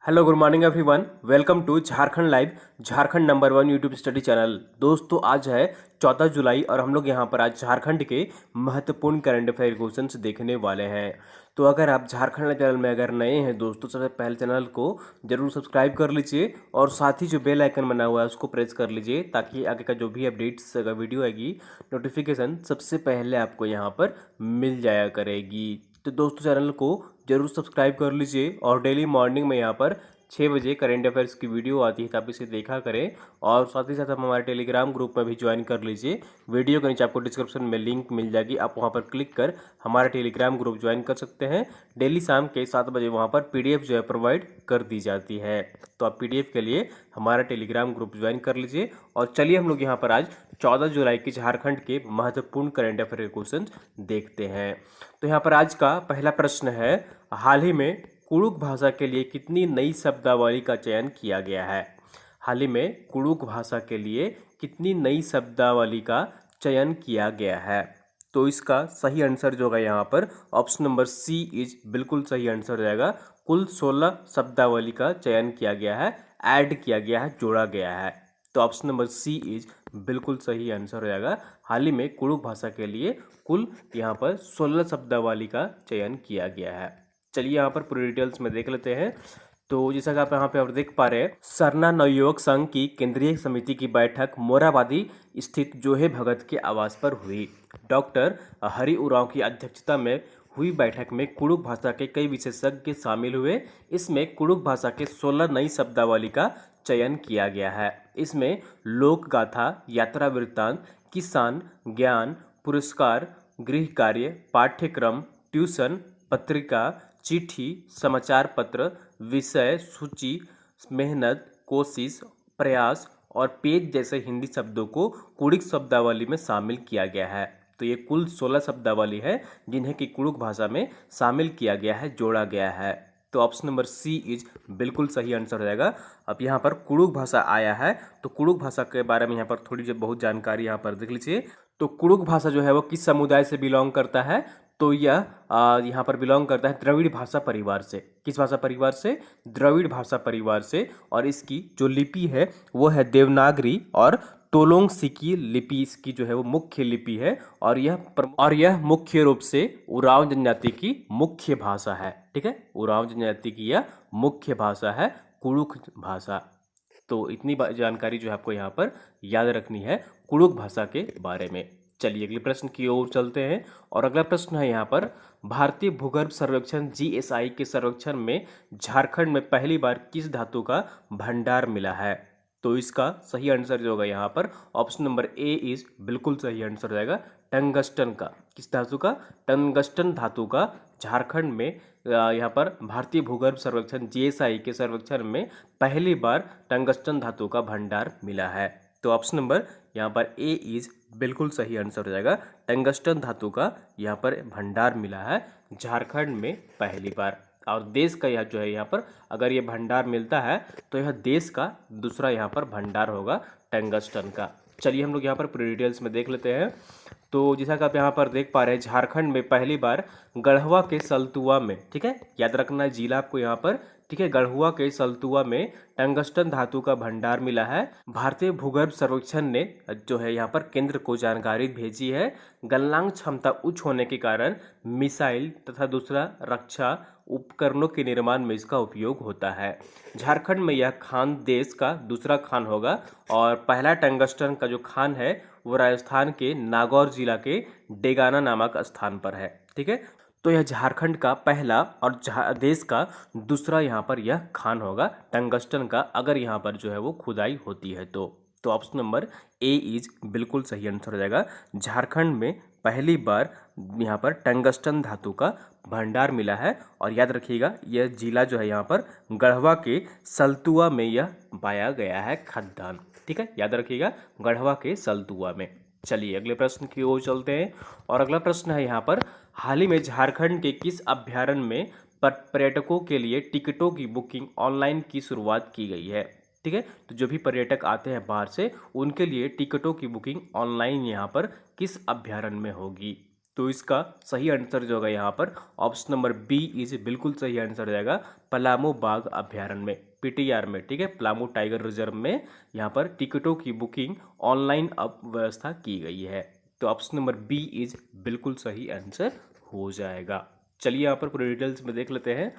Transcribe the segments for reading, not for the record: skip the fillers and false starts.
Hello good morning everyone. Welcome to Jharkhand live, Jharkhand number 1 YouTube study channel. दोस्तों आज है 14 जुलाई और हम लोग यहाँ पर आज झारखंड के महत्वपूर्ण करंट अफेयर क्वेश्चंस देखने वाले हैं। तो अगर आप झारखंड लाइव चैनल में अगर नए हैं दोस्तों, सबसे पहले चैनल को जरूर सब्सक्राइब कर लीजिए और साथ ही जो बेल आइकन बना हुआ है उसको प्रेस कर लीजिए ताकि आगे का जो भी अपडेट्स वीडियो आएगी नोटिफिकेशन सबसे पहले आपको यहाँ पर मिल जाया करेगी। तो दोस्तों चैनल को जरूर सब्सक्राइब कर लीजिए और डेली मॉर्निंग में यहाँ पर 6 बजे करेंट अफेयर्स की वीडियो आती है तो आप इसे देखा करें और साथ ही साथ आप हमारे टेलीग्राम ग्रुप में भी ज्वाइन कर लीजिए। वीडियो के नीचे आपको डिस्क्रिप्शन में लिंक मिल जाएगी, आप वहाँ पर क्लिक कर हमारा टेलीग्राम ग्रुप ज्वाइन कर सकते हैं। डेली शाम के 7 बजे वहाँ पर पीडीएफ जो है प्रोवाइड कर दी जाती है, तो आप पीडीएफ के लिए हमारा टेलीग्राम ग्रुप ज्वाइन कर लीजिए। और चलिए हम लोग यहाँ पर आज 14 जुलाई की झारखंड के महत्वपूर्ण करेंट अफेयर क्वेश्चन देखते हैं। तो यहाँ पर आज का पहला प्रश्न है, हाल ही में कुड़ुक भाषा के लिए कितनी नई शब्दावली का चयन किया गया है? हाल ही में कुड़ुक भाषा के लिए कितनी नई शब्दावली का चयन किया गया है? तो इसका सही आंसर जो होगा यहाँ पर ऑप्शन नंबर सी इज बिल्कुल सही आंसर हो जाएगा। कुल 16 शब्दावली का चयन किया गया है, ऐड किया गया है, जोड़ा गया है। तो ऑप्शन नंबर सी इज बिल्कुल सही आंसर हो जाएगा। हाल ही में कुड़ुक भाषा के लिए कुल यहाँ पर 16 शब्दावली का चयन किया गया है। चलिए यहाँ पर पूरी डिटेल्स में देख लेते हैं। तो जैसा कि आप यहाँ पे देख पा रहे हैं, सरना नवयुवक संघ की केंद्रीय समिति की बैठक मोराबादी स्थित जोहे भगत के आवास पर हुई। डॉक्टर हरि उरांव की अध्यक्षता में हुई बैठक में कुड़ुक भाषा के कई विशेषज्ञ शामिल हुए। इसमें कुड़ुक भाषा के 16 नई शब्दावली का चयन किया गया है। इसमें लोक गाथा, यात्रा वृत्तांत, किसान, ज्ञान, पुरस्कार, गृह कार्य, पाठ्यक्रम, ट्यूशन, पत्रिका, चिट्ठी, समाचार पत्र, विषय, सूची, मेहनत, कोशिश, प्रयास और पेज जैसे हिंदी शब्दों को कुड़ुक शब्दावली में शामिल किया गया है। तो ये कुल 16 शब्दावली है जिन्हें कि कुड़ुक भाषा में शामिल किया गया है, जोड़ा गया है। तो ऑप्शन नंबर सी इज बिल्कुल सही आंसर हो जाएगा। अब यहाँ पर कुड़ुक भाषा आया है तो कुड़ुक भाषा के बारे में यहाँ पर थोड़ी जो बहुत जानकारी यहाँ पर देख लीजिए। तो कुड़ुक भाषा जो है वो किस समुदाय से बिलोंग करता है? तो यह यहाँ पर बिलोंग करता है द्रविड़ भाषा परिवार से। किस भाषा परिवार से? द्रविड़ भाषा परिवार से। और इसकी जो लिपि है वो है देवनागरी और टोलोंग सिकी लिपि इसकी जो है वो मुख्य लिपि है। और यह मुख्य रूप से उरांव जनजाति की मुख्य भाषा है। ठीक है, उरांव जनजाति की यह मुख्य भाषा है कुड़ुक भाषा। तो इतनी जानकारी जो है आपको यहाँ पर याद रखनी है कुड़ुक भाषा के बारे में। चलिए अगले प्रश्न की ओर चलते हैं और अगला प्रश्न है यहाँ पर, भारतीय भूगर्भ सर्वेक्षण जीएसआई के सर्वेक्षण में झारखंड में पहली बार किस धातु का भंडार मिला है? तो इसका सही आंसर जो होगा यहाँ पर ऑप्शन नंबर ए इज बिल्कुल सही आंसर हो जाएगा। टंगस्टन का। किस धातु का? टंगस्टन धातु का झारखंड में यहाँ पर भारतीय भूगर्भ सर्वेक्षण जीएसआई के सर्वेक्षण में पहली बार टंगस्टन धातु का भंडार मिला है। तो ऑप्शन नंबर यहाँ पर ए इज बिल्कुल सही आंसर हो जाएगा। टंगस्टन धातु का यहाँ पर भंडार मिला है झारखंड में पहली बार। और देश का यह जो है यहाँ पर अगर ये भंडार मिलता है तो यह देश का दूसरा यहाँ पर भंडार होगा टंगस्टन का। चलिए हम लोग यहाँ पर पूरी डिटेल्स में देख लेते हैं। तो जैसा कि आप यहाँ पर देख पा रहे हैं, झारखंड में पहली बार गढ़वा के सलतुआ में, ठीक है, याद रखना है जिला आपको यहाँ पर, ठीक है, गढ़वा के सलतुआ में टंगस्टन धातु का भंडार मिला है। भारतीय भूगर्भ सर्वेक्षण ने जो है यहाँ पर केंद्र को जानकारी भेजी है। गलनांक क्षमता उच्च होने के कारण मिसाइल तथा दूसरा रक्षा उपकरणों के निर्माण में इसका उपयोग होता है। झारखंड में यह खान देश का दूसरा खान होगा और पहला टंगस्टन का जो खान है वो राजस्थान के नागौर जिला के डेगाना नामक स्थान पर है। ठीक है, तो यह झारखंड का पहला और देश का दूसरा यहाँ पर यह खान होगा टंगस्टन का, अगर यहाँ पर जो है वो खुदाई होती है तो ऑप्शन नंबर ए इज बिल्कुल सही आंसर हो जाएगा। झारखंड में पहली बार यहाँ पर टंगस्टन धातु का भंडार मिला है। और याद रखिएगा यह जिला जो है यहाँ पर गढ़वा के सलतुआ में यह पाया गया है खदान। ठीक है, याद रखिएगा गढ़वा के सलतुआ में। चलिए अगले प्रश्न की ओर चलते हैं और अगला प्रश्न है यहाँ पर, हाल ही में झारखंड के किस अभ्यारण्य में पर्यटकों के लिए टिकटों की बुकिंग ऑनलाइन की शुरुआत की गई है? ठीक है, तो जो भी पर्यटक आते हैं बाहर से उनके लिए टिकटों की बुकिंग ऑनलाइन यहाँ पर किस अभ्यारण्य में होगी? तो इसका सही आंसर जो होगा यहाँ पर ऑप्शन नंबर बी इज बिल्कुल सही आंसर हो जाएगा, पलामू बाघ अभ्यारण्य में, पीटीआर में, ठीक है, पलामू टाइगर रिजर्व में यहाँ पर टिकटों की बुकिंग ऑनलाइन अब व्यवस्था की गई है। तो ऑप्शन नंबर बी इज बिल्कुल सही आंसर हो जाएगा। चलिए यहाँ पर पूरे डिटेल्स में देख लेते हैं।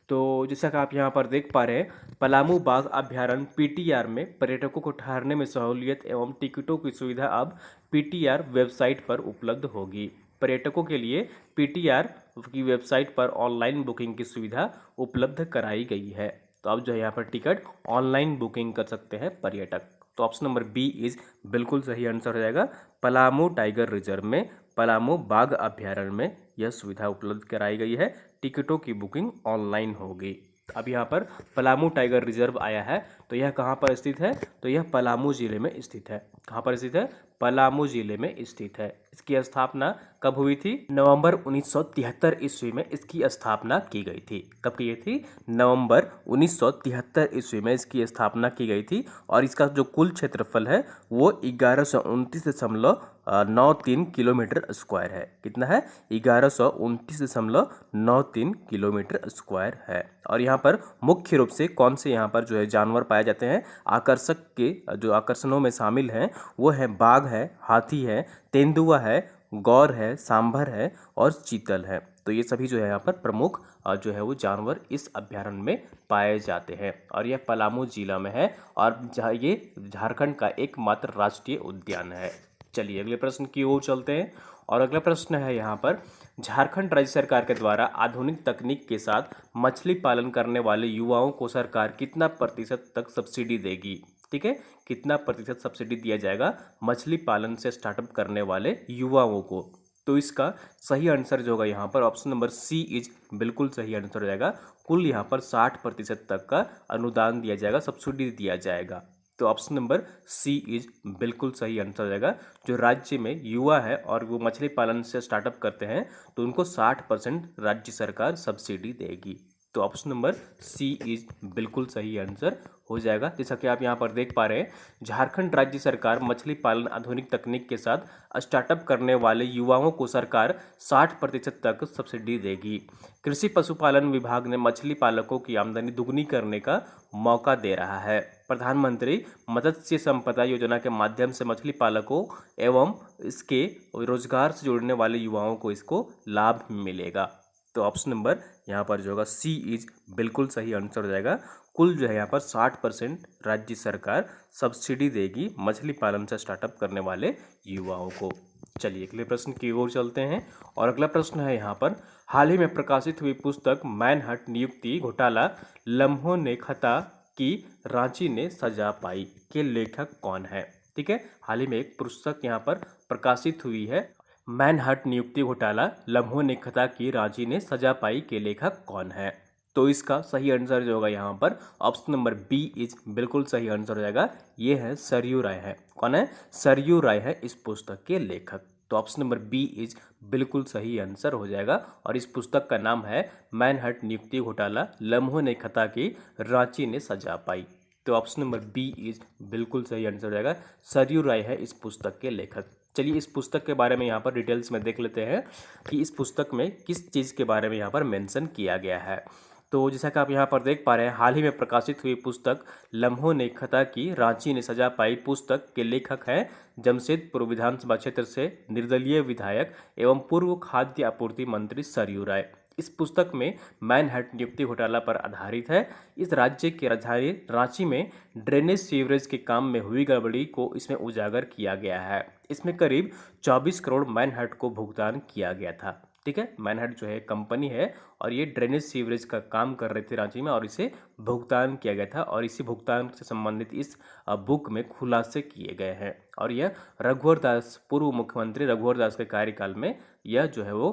तो जैसा कि आप यहाँ पर देख पा रहे हैं, पलामू बाघ अभ्यारण्य पीटीआर में पर्यटकों को ठहरने में सहूलियत एवं टिकटों की सुविधा अब पीटीआर वेबसाइट पर उपलब्ध होगी। पर्यटकों के लिए पीटीआर की वेबसाइट पर ऑनलाइन बुकिंग की सुविधा उपलब्ध कराई गई है। तो अब जो है यहाँ पर टिकट ऑनलाइन बुकिंग कर सकते हैं पर्यटक। तो ऑप्शन नंबर बी इज बिल्कुल सही आंसर हो जाएगा, पलामू टाइगर रिजर्व में, पलामू बाघ अभ्यारण्य में यह सुविधा उपलब्ध कराई गई है, टिकटों की बुकिंग ऑनलाइन होगी। अब यहाँ पर पलामू टाइगर रिजर्व आया है, तो यह कहाँ पर स्थित है? तो यह पलामू जिले में स्थित है। कहाँ पर स्थित है? पलामू जिले में स्थित है। इसकी स्थापना कब हुई थी? नवंबर 1973 ईस्वी में इसकी स्थापना की गई थी। कब की गई थी? नवंबर 1973 ईस्वी में इसकी स्थापना की गई थी। और इसका जो कुल क्षेत्रफल है वो 1129.93 किलोमीटर स्क्वायर है। कितना है? 1129.93 किलोमीटर स्क्वायर है। और यहाँ पर मुख्य रूप से कौन से यहाँ पर जो है जानवर पाए जाते हैं? आकर्षक के जो आकर्षणों में शामिल हैं वो है बाघ है, हाथी है, तेंदुआ है, गौर है, सांभर है और चीतल है। तो ये सभी जो है यहाँ पर प्रमुख जो है वो जानवर इस अभ्यारण्य में पाए जाते हैं। और यह पलामू जिला में है और ये झारखंड का एकमात्र राष्ट्रीय उद्यान है। चलिए अगले प्रश्न की ओर चलते हैं। और अगला प्रश्न है यहाँ पर, झारखंड राज्य सरकार के द्वारा आधुनिक तकनीक के साथ मछली पालन करने वाले युवाओं को सरकार कितना प्रतिशत तक सब्सिडी देगी? ठीक है, कितना प्रतिशत सब्सिडी दिया जाएगा मछली पालन से स्टार्टअप करने वाले युवाओं को? तो इसका सही आंसर जो होगा यहाँ पर ऑप्शन नंबर सी इज बिल्कुल सही आंसर हो जाएगा। कुल यहाँ पर 60% तक का अनुदान दिया जाएगा, सब्सिडी दिया जाएगा। तो ऑप्शन नंबर सी इज बिल्कुल सही आंसर हो जाएगा। जो राज्य में युवा है और वो मछली पालन से स्टार्टअप करते हैं तो उनको 60% राज्य सरकार सब्सिडी देगी। तो ऑप्शन नंबर सी इज बिल्कुल सही आंसर हो जाएगा। जैसा कि आप यहाँ पर देख पा रहे हैं, झारखंड राज्य सरकार मछली पालन आधुनिक तकनीक के साथ स्टार्टअप करने वाले युवाओं को सरकार 60% तक सब्सिडी देगी। कृषि पशुपालन विभाग ने मछली पालकों की आमदनी दुगनी करने का मौका दे रहा है। प्रधानमंत्री मत्स्य संपदा योजना के माध्यम से मछली पालकों एवं इसके रोजगार से जुड़ने वाले युवाओं को इसको लाभ मिलेगा। तो ऑप्शन नंबर यहाँ पर जो होगा सी इज बिल्कुल सही आंसर हो जाएगा। कुल जो है यहाँ पर 60% राज्य सरकार सब्सिडी देगी मछली पालन से स्टार्टअप करने वाले युवाओं को। चलिए अगले प्रश्न की ओर चलते हैं। और अगला प्रश्न है यहाँ पर, हाल ही में प्रकाशित हुई पुस्तक मैनहट्ट नियुक्ति घोटाला लम्हों ने खता की रांची ने सजा पाई के लेखक कौन है? ठीक है, हाल ही में एक पुस्तक यहाँ पर प्रकाशित हुई है, मैनहट्ट नियुक्ति घोटाला लम्हों ने खता की रांची ने सजा पाई के लेखक कौन है? तो इसका सही आंसर जो होगा यहाँ पर ऑप्शन नंबर बी इज बिल्कुल सही आंसर हो जाएगा। ये है सरयू राय है। कौन है? सरयू राय है इस पुस्तक के लेखक। तो ऑप्शन नंबर बी इज बिल्कुल सही आंसर हो जाएगा। और इस पुस्तक का नाम है मैनहट्ट नियुक्ति घोटाला लम्हों ने खता की रांची ने सजा पाई। तो ऑप्शन नंबर बी इज बिल्कुल सही आंसर हो जाएगा। सरयू राय है इस पुस्तक के लेखक। चलिए इस पुस्तक के बारे में यहाँ पर डिटेल्स में देख लेते हैं कि इस पुस्तक में किस चीज़ के बारे में यहाँ पर मेंशन किया गया है। तो जैसा कि आप यहाँ पर देख पा रहे हैं, हाल ही में प्रकाशित हुई पुस्तक लम्हों ने खता की रांची ने सजा पाई पुस्तक के लेखक हैं जमशेदपुर विधानसभा क्षेत्र से निर्दलीय विधायक एवं पूर्व खाद्य आपूर्ति मंत्री सरयू राय। इस पुस्तक में मैनहट्ट नियुक्ति घोटाला पर आधारित है। इस राज्य की राजधानी रांची में ड्रेनेज सीवरेज के काम में हुई गड़बड़ी को इसमें उजागर किया गया है। इसमें करीब 24 करोड़ मैनहट्ट को भुगतान किया गया था। ठीक है, मैनहट्ट जो है कंपनी है और ये ड्रेनेज सीवरेज का काम कर रहे थे रांची में और इसे भुगतान किया गया था। और इसी भुगतान से संबंधित इस बुक में खुलासे किए गए हैं। और यह रघुवर दास, पूर्व मुख्यमंत्री रघुवर दास के कार्यकाल में यह जो है वो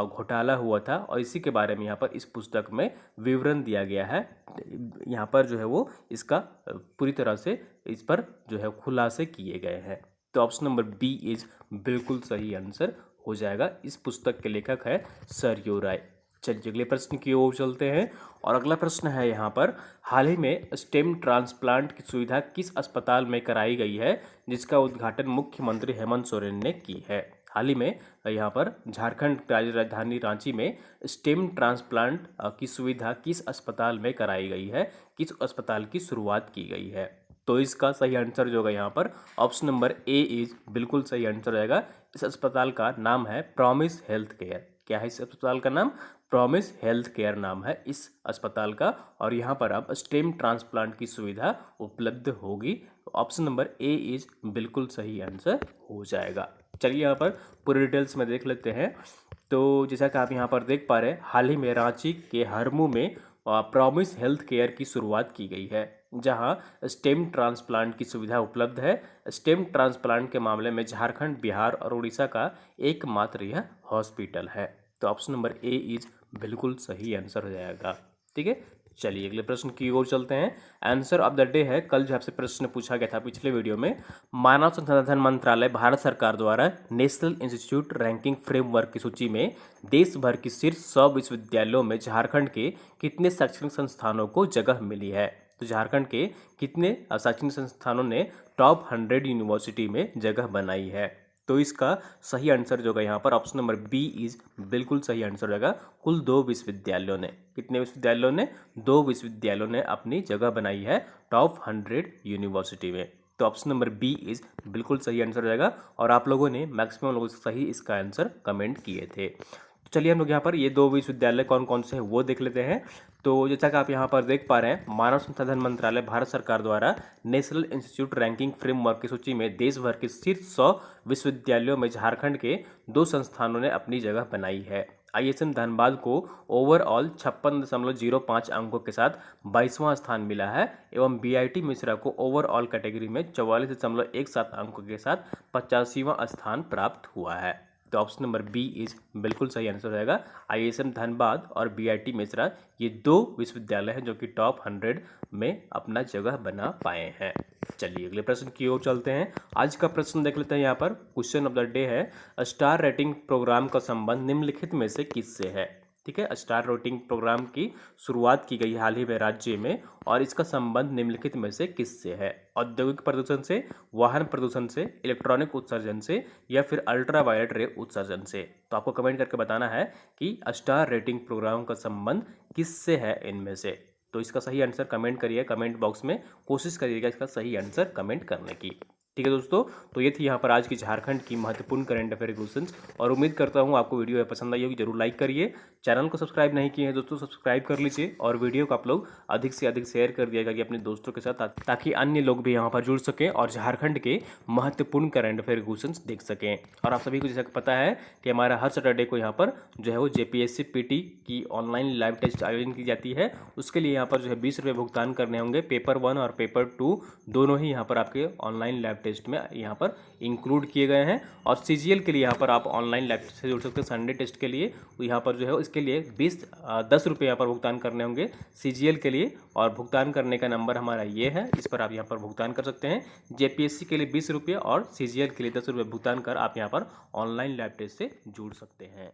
घोटाला हुआ था और इसी के बारे में यहाँ पर इस पुस्तक में विवरण दिया गया है। यहाँ पर जो है वो इसका पूरी तरह से इस पर जो है खुलासे किए गए हैं। तो ऑप्शन नंबर बी इज बिल्कुल सही आंसर हो जाएगा। इस पुस्तक के लेखक है सरयू राय। चलिए अगले प्रश्न की ओर चलते हैं। और अगला प्रश्न है यहाँ पर, हाल ही में स्टेम ट्रांसप्लांट की सुविधा किस अस्पताल में कराई गई है जिसका उद्घाटन मुख्यमंत्री हेमंत सोरेन ने की है? हाल ही में यहाँ पर झारखंड राजधानी रांची में स्टेम ट्रांसप्लांट की सुविधा किस अस्पताल में कराई गई है, किस अस्पताल की शुरुआत की गई है। तो इसका सही आंसर जो होगा यहाँ पर ऑप्शन नंबर ए इज बिल्कुल सही आंसर रहेगा। इस अस्पताल का नाम है प्रॉमिस हेल्थ केयर। क्या है इस अस्पताल का नाम? प्रॉमिस हेल्थ केयर नाम है इस अस्पताल का, और यहाँ पर अब स्टेम ट्रांसप्लांट की सुविधा उपलब्ध होगी। ऑप्शन नंबर ए इज बिल्कुल सही आंसर हो जाएगा। चलिए यहाँ पर पूरे डिटेल्स में देख लेते हैं। तो जैसा कि आप यहाँ पर देख पा रहे हैं, हाल ही में रांची के हरमू में प्रॉमिस हेल्थ केयर की शुरुआत की गई है, जहां स्टेम ट्रांसप्लांट की सुविधा उपलब्ध है। स्टेम ट्रांसप्लांट के मामले में झारखंड, बिहार और उड़ीसा का एकमात्र यह हॉस्पिटल है। तो ऑप्शन नंबर ए इज बिल्कुल सही आंसर हो जाएगा। ठीक है, चलिए अगले प्रश्न की ओर चलते हैं। आंसर ऑफ द डे है, कल जो आपसे प्रश्न पूछा गया था पिछले वीडियो में, मानव संसाधन मंत्रालय भारत सरकार द्वारा नेशनल इंस्टीट्यूट रैंकिंग फ्रेमवर्क की सूची में देश भर की शीर्ष 100 विश्वविद्यालयों में झारखंड के कितने शैक्षणिक संस्थानों को जगह मिली है। तो झारखंड के कितने शैक्षणिक संस्थानों ने टॉप 100 यूनिवर्सिटी में जगह बनाई है। तो इसका सही आंसर जो होगा यहाँ पर ऑप्शन नंबर बी इज बिल्कुल सही आंसर रहेगा। कुल 2 विश्वविद्यालयों ने, कितने विश्वविद्यालयों ने? 2 विश्वविद्यालयों ने अपनी जगह बनाई है टॉप 100 यूनिवर्सिटी में। तो ऑप्शन नंबर बी इज बिल्कुल सही आंसर रहेगा, और आप लोगों ने मैक्सिमम लोगों से सही इसका आंसर कमेंट किए थे। तो चलिए हम लोग यहाँ पर ये 2 विश्वविद्यालय कौन कौन से हैं वो देख लेते हैं। तो जैसा कि आप यहाँ पर देख पा रहे हैं, मानव संसाधन मंत्रालय भारत सरकार द्वारा नेशनल इंस्टीट्यूट रैंकिंग फ्रेमवर्क की सूची में देश भर के शीर्ष 100 विश्वविद्यालयों में झारखंड के 2 संस्थानों ने अपनी जगह बनाई है। ISM धनबाद को ओवरऑल 56.05 अंकों के साथ 22वां स्थान मिला है, एवं BIT मिश्रा को ओवरऑल कैटेगरी में 44.17 अंकों के साथ 85वां स्थान प्राप्त हुआ है। तो ऑप्शन नंबर बी इज बिल्कुल सही आंसर रहेगा। ISM धनबाद और BIT मिश्रा ये 2 विश्वविद्यालय हैं जो कि टॉप 100 में अपना जगह बना पाए हैं। चलिए अगले प्रश्न की ओर चलते हैं। आज का प्रश्न देख लेते हैं। यहाँ पर क्वेश्चन ऑफ द डे है, स्टार रेटिंग प्रोग्राम का संबंध निम्नलिखित में से किससे है। ठीक है, स्टार रेटिंग प्रोग्राम की शुरुआत की गई हाल ही में राज्य में, और इसका संबंध निम्नलिखित में से किससे है? औद्योगिक प्रदूषण से, वाहन प्रदूषण से, इलेक्ट्रॉनिक उत्सर्जन से, या फिर अल्ट्रावायलेट रे उत्सर्जन से। तो आपको कमेंट करके बताना है कि स्टार रेटिंग प्रोग्राम का संबंध किससे है इनमें से। तो इसका सही आंसर कमेंट करिए कमेंट बॉक्स में, कोशिश करिएगा इसका सही आंसर कमेंट करने की। ठीक है दोस्तों, तो ये थी यहाँ पर आज की झारखंड की महत्वपूर्ण करंट अफेयर क्वेश्चंस, और उम्मीद करता हूँ आपको वीडियो पसंद आई होगी। जरूर लाइक करिए, चैनल को सब्सक्राइब नहीं किए हैं दोस्तों सब्सक्राइब कर लीजिए, और वीडियो को आप लोग अधिक से अधिक शेयर कर दिएगा कि अपने दोस्तों के साथ, ताकि अन्य लोग भी यहाँ पर जुड़ सकें और झारखंड के महत्वपूर्ण करंट अफेयर क्वेश्चंस देख सकें। और आप सभी को जैसा पता है कि हमारा हर सैटरडे को यहाँ पर जो है वो JPSC PT की ऑनलाइन लाइव टेस्ट आयोजन की जाती है। उसके लिए यहाँ पर जो है 20 रुपये भुगतान करने होंगे। पेपर 1 और पेपर 2 दोनों ही यहाँ पर आपके ऑनलाइन लाइव टेस्ट में यहाँ पर इंक्लूड किए गए हैं। और CGL के लिए यहाँ पर आप ऑनलाइन लैब से जुड़ सकते हैं। संडे टेस्ट के लिए यहाँ पर जो है इसके लिए 10 रुपये यहाँ पर भुगतान करने होंगे CGL के लिए, और भुगतान करने का नंबर हमारा ये है, इस पर आप यहाँ पर भुगतान कर सकते हैं। JPSC के लिए 20 रुपये और CGL के लिए 10 रुपये भुगतान कर आप यहाँ पर ऑनलाइन लैब टेस्ट से जुड़ सकते हैं।